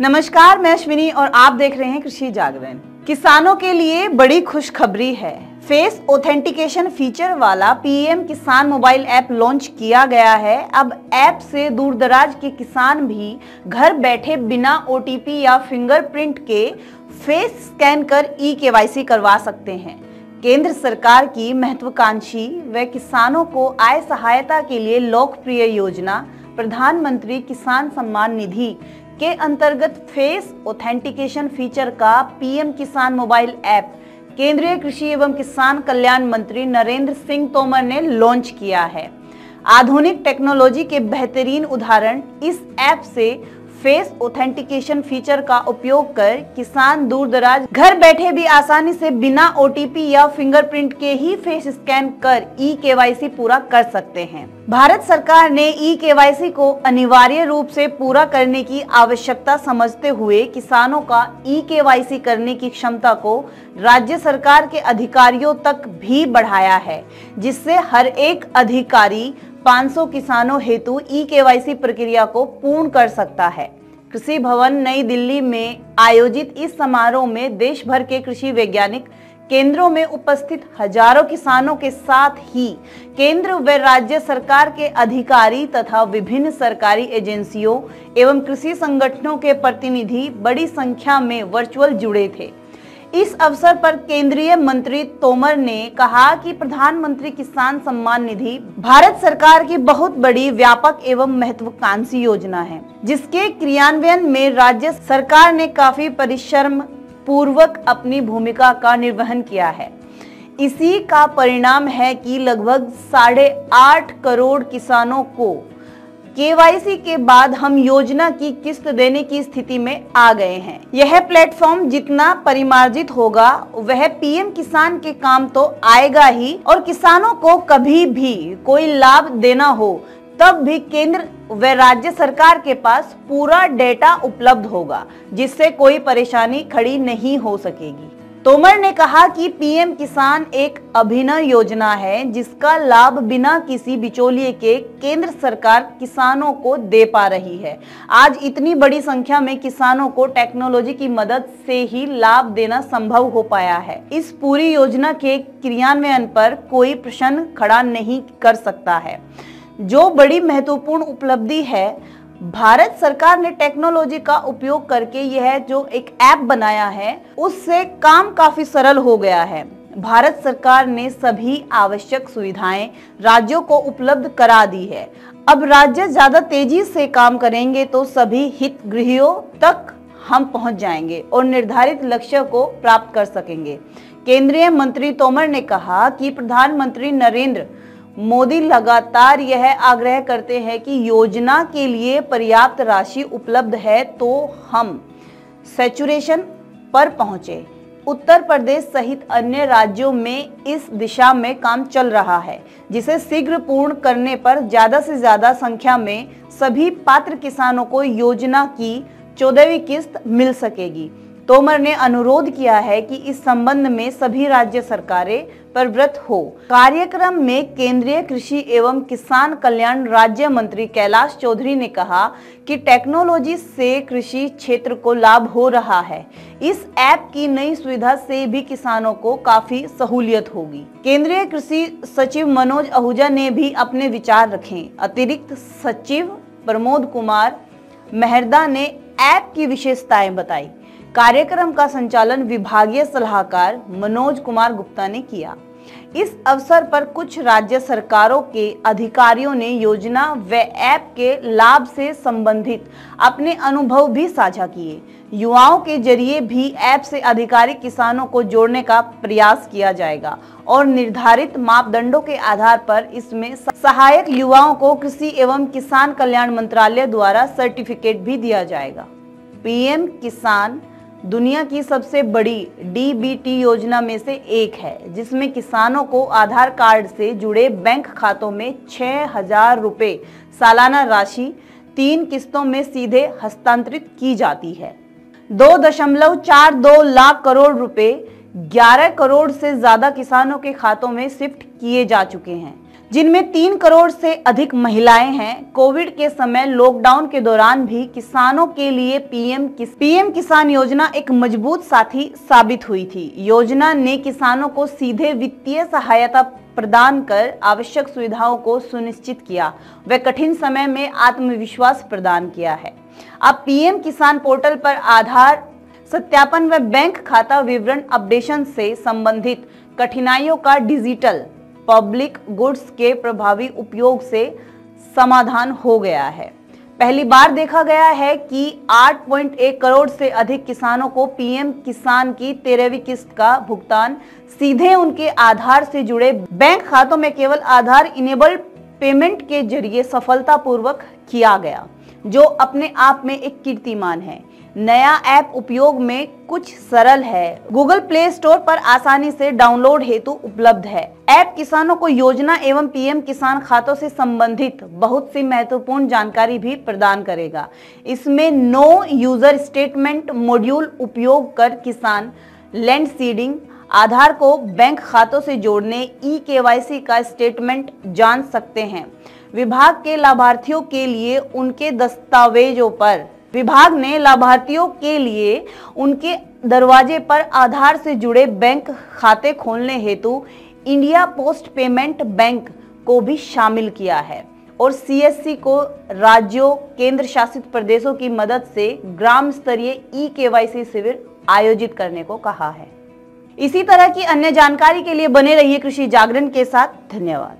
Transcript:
नमस्कार, मैं अश्विनी और आप देख रहे हैं कृषि जागरण। किसानों के लिए बड़ी खुशखबरी है। फेस ऑथेंटिकेशन फीचर वाला पीएम किसान मोबाइल ऐप लॉन्च किया गया है। अब ऐप से दूरदराज के किसान भी घर बैठे बिना ओटीपी या फिंगरप्रिंट के फेस स्कैन कर ई-केवाईसी करवा सकते हैं। केंद्र सरकार की महत्वाकांक्षी व किसानों को आय सहायता के लिए लोकप्रिय योजना प्रधानमंत्री किसान सम्मान निधि के अंतर्गत फेस ऑथेंटिकेशन फीचर का पीएम किसान मोबाइल ऐप केंद्रीय कृषि एवं किसान कल्याण मंत्री नरेंद्र सिंह तोमर ने लॉन्च किया है। आधुनिक टेक्नोलॉजी के बेहतरीन उदाहरण इस ऐप से फेस ऑथेंटिकेशन फीचर का उपयोग कर किसान दूरदराज घर बैठे भी आसानी से बिना ओटीपी या फिंगरप्रिंट के ही फेस स्कैन कर ई-केवाईसी पूरा कर सकते हैं। भारत सरकार ने ई-केवाईसी को अनिवार्य रूप से पूरा करने की आवश्यकता समझते हुए किसानों का ई-केवाईसी करने की क्षमता को राज्य सरकार के अधिकारियों तक भी बढ़ाया है, जिससे हर एक अधिकारी 500 किसानों हेतु ई-केवाईसी प्रक्रिया को पूर्ण कर सकता है। कृषि भवन नई दिल्ली में आयोजित इस समारोह में देश भर के कृषि वैज्ञानिक केंद्रों में उपस्थित हजारों किसानों के साथ ही केंद्र व राज्य सरकार के अधिकारी तथा विभिन्न सरकारी एजेंसियों एवं कृषि संगठनों के प्रतिनिधि बड़ी संख्या में वर्चुअल जुड़े थे। इस अवसर पर केंद्रीय मंत्री तोमर ने कहा कि प्रधानमंत्री किसान सम्मान निधि भारत सरकार की बहुत बड़ी व्यापक एवं महत्वाकांक्षी योजना है, जिसके क्रियान्वयन में राज्य सरकार ने काफी परिश्रम पूर्वक अपनी भूमिका का निर्वहन किया है। इसी का परिणाम है कि लगभग 8.5 करोड़ किसानों को केवाईसी के बाद हम योजना की किस्त देने की स्थिति में आ गए हैं। यह प्लेटफॉर्म जितना परिमार्जित होगा वह पीएम किसान के काम तो आएगा ही, और किसानों को कभी भी कोई लाभ देना हो तब भी केंद्र व राज्य सरकार के पास पूरा डेटा उपलब्ध होगा, जिससे कोई परेशानी खड़ी नहीं हो सकेगी। तोमर ने कहा कि पीएम किसान एक अभिनव योजना है, जिसका लाभ बिना किसी बिचौलिए के केंद्र सरकार किसानों को दे पा रही है। आज इतनी बड़ी संख्या में किसानों को टेक्नोलॉजी की मदद से ही लाभ देना संभव हो पाया है। इस पूरी योजना के क्रियान्वयन पर कोई प्रश्न खड़ा नहीं कर सकता है। जो बड़ी महत्वपूर्ण उपलब्धि है, भारत सरकार ने टेक्नोलॉजी का उपयोग करके यह जो एक ऐप बनाया है, उससे काम काफी सरल हो गया है। भारत सरकार ने सभी आवश्यक सुविधाएं राज्यों को उपलब्ध करा दी है। अब राज्य ज्यादा तेजी से काम करेंगे तो सभी हितग्राहियों तक हम पहुंच जाएंगे और निर्धारित लक्ष्य को प्राप्त कर सकेंगे। केंद्रीय मंत्री तोमर ने कहा कि प्रधानमंत्री नरेंद्र मोदी लगातार यह आग्रह करते हैं कि योजना के लिए पर्याप्त राशि उपलब्ध है तो हम सैचुरेशन पर पहुंचे। उत्तर प्रदेश सहित अन्य राज्यों में इस दिशा में काम चल रहा है, जिसे शीघ्र पूर्ण करने पर ज्यादा से ज्यादा संख्या में सभी पात्र किसानों को योजना की 14वीं किस्त मिल सकेगी। तोमर ने अनुरोध किया है कि इस संबंध में सभी राज्य सरकारें प्रवृत्त हो। कार्यक्रम में केंद्रीय कृषि एवं किसान कल्याण राज्य मंत्री कैलाश चौधरी ने कहा कि टेक्नोलॉजी से कृषि क्षेत्र को लाभ हो रहा है। इस ऐप की नई सुविधा से भी किसानों को काफी सहूलियत होगी। केंद्रीय कृषि सचिव मनोज आहूजा ने भी अपने विचार रखे। अतिरिक्त सचिव प्रमोद कुमार मेहरदा ने ऐप की विशेषताएं बताई। कार्यक्रम का संचालन विभागीय सलाहकार मनोज कुमार गुप्ता ने किया। इस अवसर पर कुछ राज्य सरकारों के अधिकारियों ने योजना व ऐप के लाभ से संबंधित अपने अनुभव भी साझा किए। युवाओं के जरिए भी ऐप से अधिकारी किसानों को जोड़ने का प्रयास किया जाएगा और निर्धारित मापदंडों के आधार पर इसमें सहायक युवाओं को कृषि एवं किसान कल्याण मंत्रालय द्वारा सर्टिफिकेट भी दिया जाएगा। पीएम किसान दुनिया की सबसे बड़ी डीबीटी योजना में से एक है, जिसमें किसानों को आधार कार्ड से जुड़े बैंक खातों में 6,000 रुपए सालाना राशि 3 किस्तों में सीधे हस्तांतरित की जाती है। 2.42 लाख करोड़ रुपए 11 करोड़ से ज्यादा किसानों के खातों में शिफ्ट किए जा चुके हैं। जिनमें 3 करोड़ से अधिक महिलाएं हैं। कोविड के समय लॉकडाउन के दौरान भी किसानों के लिए पीएम किसान योजना एक मजबूत साथी साबित हुई थी। योजना ने किसानों को सीधे वित्तीय सहायता प्रदान कर आवश्यक सुविधाओं को सुनिश्चित किया व कठिन समय में आत्मविश्वास प्रदान किया है। अब पीएम किसान पोर्टल पर आधार सत्यापन व बैंक खाता विवरण अपडेशन से संबंधित कठिनाइयों का डिजिटल पब्लिक गुड्स के प्रभावी उपयोग से समाधान हो गया है। पहली बार देखा गया है कि 8.1 करोड़ से अधिक किसानों को पीएम किसान की 13वीं किस्त का भुगतान सीधे उनके आधार से जुड़े बैंक खातों में केवल आधार इनेबल्ड पेमेंट के जरिए सफलतापूर्वक किया गया, जो अपने आप में एक कीर्तिमान है। नया ऐप उपयोग में कुछ सरल है। गूगल प्ले स्टोर पर आसानी से डाउनलोड हेतु उपलब्ध है। ऐप किसानों को योजना एवं पीएम किसान खातों से संबंधित बहुत सी महत्वपूर्ण जानकारी भी प्रदान करेगा। इसमें नो यूजर स्टेटमेंट मॉड्यूल उपयोग कर किसान लैंड सीडिंग, आधार को बैंक खातों से जोड़ने, ई-केवाईसी का स्टेटमेंट जान सकते हैं। विभाग ने लाभार्थियों के लिए उनके दरवाजे पर आधार से जुड़े बैंक खाते खोलने हेतु इंडिया पोस्ट पेमेंट बैंक को भी शामिल किया है और सीएससी को राज्यों, केंद्र शासित प्रदेशों की मदद से ग्राम स्तरीय ई-केवाईसी शिविर आयोजित करने को कहा है। इसी तरह की अन्य जानकारी के लिए बने रहिए कृषि जागरण के साथ। धन्यवाद।